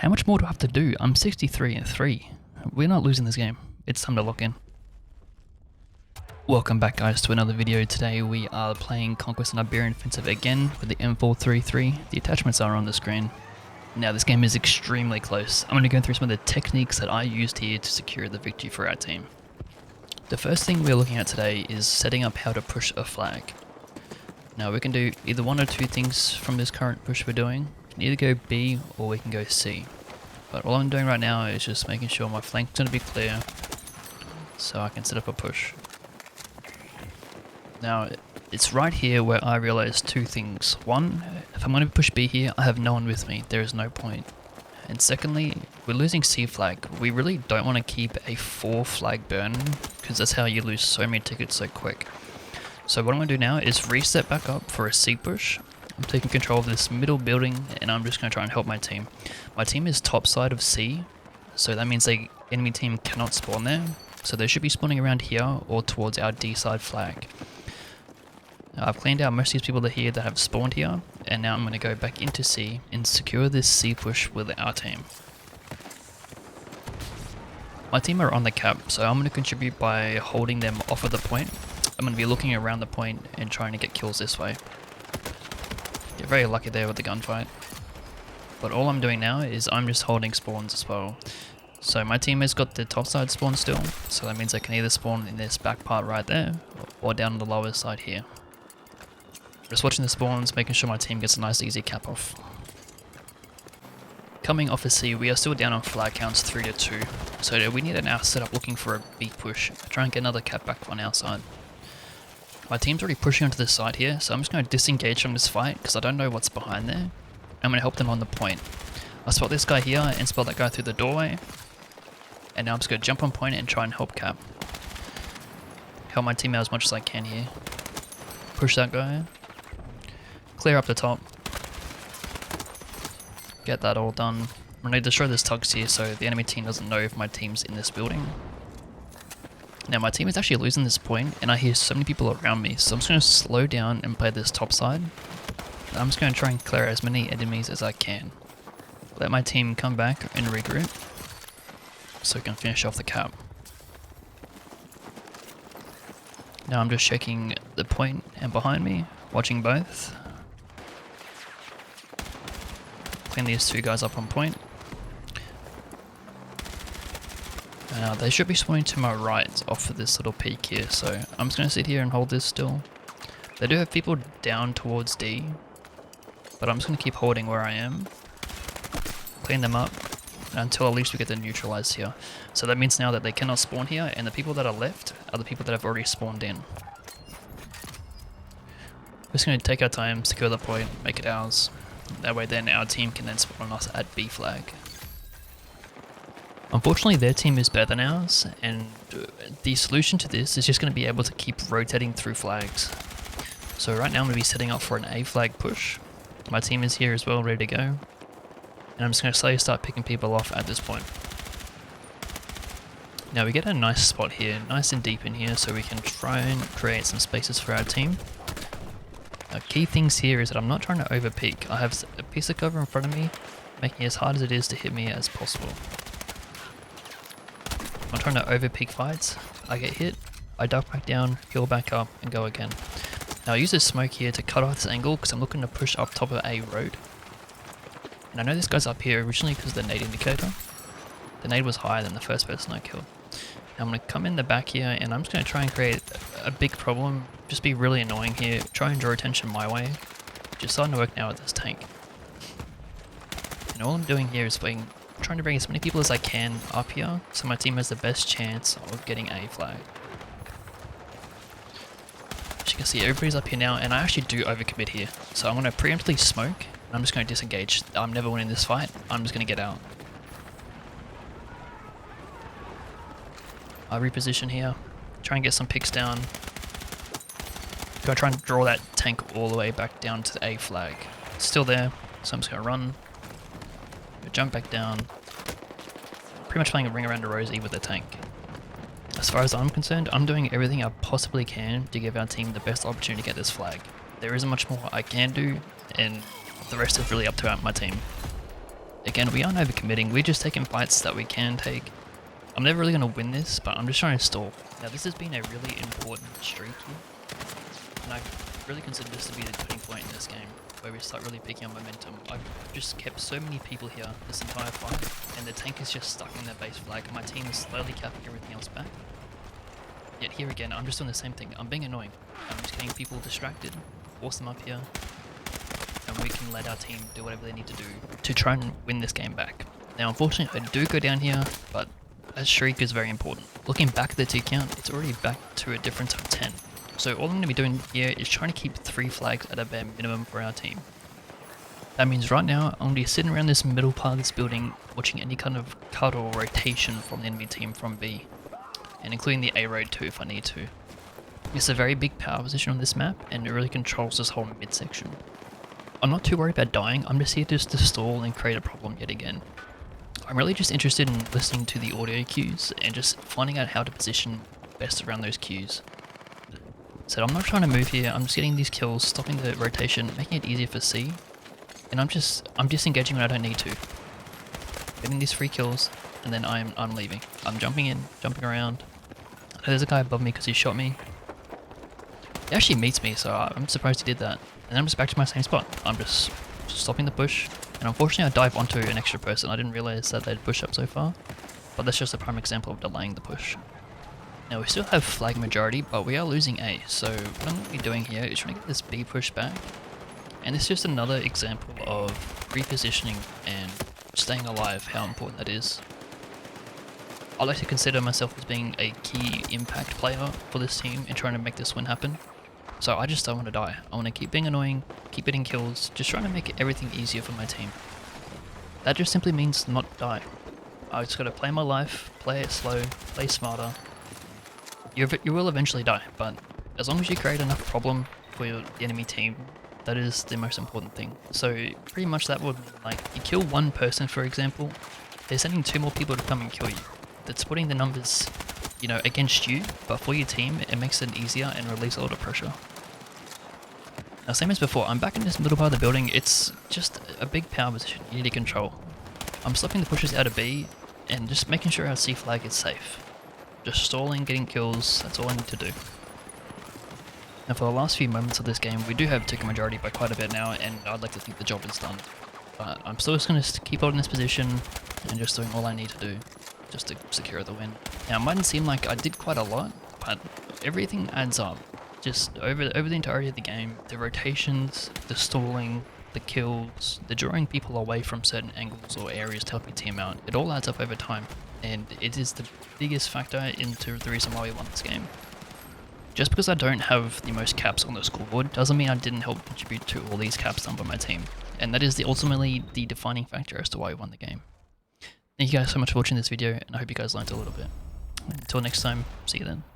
How much more do I have to do? I'm 63-3. We're not losing this game. It's time to lock in. Welcome back guys to another video. Today we are playing Conquest and Iberian Offensive again with the M433. The attachments are on the screen. Now this game is extremely close. I'm going to go through some of the techniques that I used here to secure the victory for our team. The first thing we're looking at today is setting up how to push a flag. Now we can do either one or two things from this current push we're doing. We can either go B or we can go C. But all I'm doing right now is just making sure my flank's going to be clear so I can set up a push. Now it's right here where I realize two things. One, if I'm going to push B here, I have no one with me. There is no point. And secondly, we're losing C flag. We really don't want to keep a 4 flag burn because that's how you lose so many tickets so quick. So what I'm going to do now is reset back up for a C push. I'm taking control of this middle building and I'm just going to try and help my team. My team is top side of C, so that means the enemy team cannot spawn there. So they should be spawning around here or towards our D side flag. Now, I've cleaned out most of these people that are here that have spawned here, and now I'm going to go back into C and secure this C push with our team. My team are on the cap, so I'm going to contribute by holding them off of the point. I'm going to be looking around the point and trying to get kills this way. Get very lucky there with the gunfight. But all I'm doing now is I'm just holding spawns as well. So my team has got the top side spawn still, so that means they can either spawn in this back part right there, or down on the lower side here. Just watching the spawns, making sure my team gets a nice easy cap off. Coming off of C, we are still down on flag counts 3-2, so we need to now set up looking for a B push, try and get another cap back on our side. My team's already pushing onto this side here, so I'm just going to disengage from this fight because I don't know what's behind there. I'm going to help them on the point. I spot this guy here and spot that guy through the doorway, and now I'm just going to jump on point and try and help cap. Help my team out as much as I can here. Push that guy. Clear up the top. Get that all done. I'm going to destroy this tugs here so the enemy team doesn't know if my team's in this building. Now my team is actually losing this point and I hear so many people around me, so I'm just going to slow down and play this top side. I'm just going to try and clear as many enemies as I can. Let my team come back and regroup so we can finish off the cap. Now I'm just checking the point and behind me, watching both. Clean these two guys up on point. They should be spawning to my right off of this little peak here, so I'm just going to sit here and hold this still. They do have people down towards D, but I'm just going to keep holding where I am. Clean them up until at least we get them neutralized here. So that means now that they cannot spawn here, and the people that are left are the people that have already spawned in. We're just going to take our time, secure the point, make it ours. That way then our team can then spawn us at B flag. Unfortunately their team is better than ours, and the solution to this is just going to be able to keep rotating through flags. So right now I'm going to be setting up for an A flag push. My team is here as well, ready to go. And I'm just going to slowly start picking people off at this point. Now we get a nice spot here, nice and deep in here, so we can try and create some spaces for our team. Now key things here is that I'm not trying to over peek. I have a piece of cover in front of me, making it as hard as it is to hit me as possible. I'm trying to over peek fights. I get hit, I duck back down, heal back up, and go again. Now I use this smoke here to cut off this angle because I'm looking to push up top of a road. And I know this guy's up here originally because of the nade indicator. The nade was higher than the first person I killed. Now I'm going to come in the back here and I'm just going to try and create a big problem. Just be really annoying here. Try and draw attention my way. Just starting to work now with this tank. And all I'm doing here is trying to bring as many people as I can up here so my team has the best chance of getting A flag. As you can see, everybody's up here now and I actually do overcommit here. So I'm going to preemptively smoke and I'm just going to disengage. I'm never winning this fight. I'm just going to get out. I reposition here, try and get some picks down. Gonna try and draw that tank all the way back down to the A flag. It's still there, so I'm just gonna run. Jump back down. Pretty much playing a ring around the rosy with the tank. As far as I'm concerned, I'm doing everything I possibly can to give our team the best opportunity to get this flag. There isn't much more I can do, and the rest is really up to my team. Again, we aren't overcommitting, we're just taking fights that we can take. I'm never really going to win this, but I'm just trying to stall. Now this has been a really important streak here, and I really consider this to be the turning point in this game, where we start really picking up momentum. I've just kept so many people here this entire fight, and the tank is just stuck in their base flag, and my team is slowly capping everything else back. Yet here again, I'm just doing the same thing. I'm being annoying. I'm just getting people distracted, force them up here, and we can let our team do whatever they need to do to try and win this game back. Now unfortunately I do go down here, but a streak is very important. Looking back at the 2 count, it's already back to a difference of 10. So all I'm going to be doing here is trying to keep 3 flags at a bare minimum for our team. That means right now I'm going to be sitting around this middle part of this building watching any kind of cut or rotation from the enemy team from B, and including the A road too if I need to. It's a very big power position on this map, and it really controls this whole midsection. I'm not too worried about dying, I'm just here just to stall and create a problem yet again. I'm really just interested in listening to the audio cues and just finding out how to position best around those cues. So I'm not trying to move here, I'm just getting these kills, stopping the rotation, making it easier for C, and I'm disengaging when I don't need to. Getting these free kills, and then I'm leaving. I'm jumping in, jumping around. There's a guy above me because he shot me. He actually meets me, so I'm surprised he did that. And I'm just back to my same spot. I'm just stopping the push, and unfortunately I dive onto an extra person. I didn't realize that they'd push up so far, but that's just a prime example of delaying the push. Now we still have flag majority, but we are losing A, so what I'm going to be doing here is trying to get this B push back, and it's just another example of repositioning and staying alive, how important that is. I like to consider myself as being a key impact player for this team and trying to make this win happen. So I just don't want to die. I want to keep being annoying, keep getting kills, just trying to make everything easier for my team. That just simply means not die. I just got to play my life, play it slow, play smarter. You will eventually die, but as long as you create enough problem for the enemy team, that is the most important thing. So pretty much that would mean, like, you kill one person for example, they're sending 2 more people to come and kill you. That's putting the numbers, you know, against you, but for your team it makes it easier and release a lot of pressure. Now same as before, I'm back in this middle part of the building. It's just a big power position you need to control. I'm stopping the pushes out of B and just making sure our C flag is safe. Just stalling, getting kills, that's all I need to do. Now for the last few moments of this game, we do have taken majority by quite a bit now, and I'd like to think the job is done. But I'm still just going to keep holding this position and just doing all I need to do just to secure the win. Now it mightn't seem like I did quite a lot, but everything adds up. Just over the entirety of the game, the rotations, the stalling, the kills, the drawing people away from certain angles or areas to help your team out, it all adds up over time, and it is the biggest factor into the reason why we won this game. Just because I don't have the most caps on the scoreboard doesn't mean I didn't help contribute to all these caps done by my team, and that is ultimately the defining factor as to why we won the game. Thank you guys so much for watching this video, and I hope you guys learned a little bit. Until next time, see you then.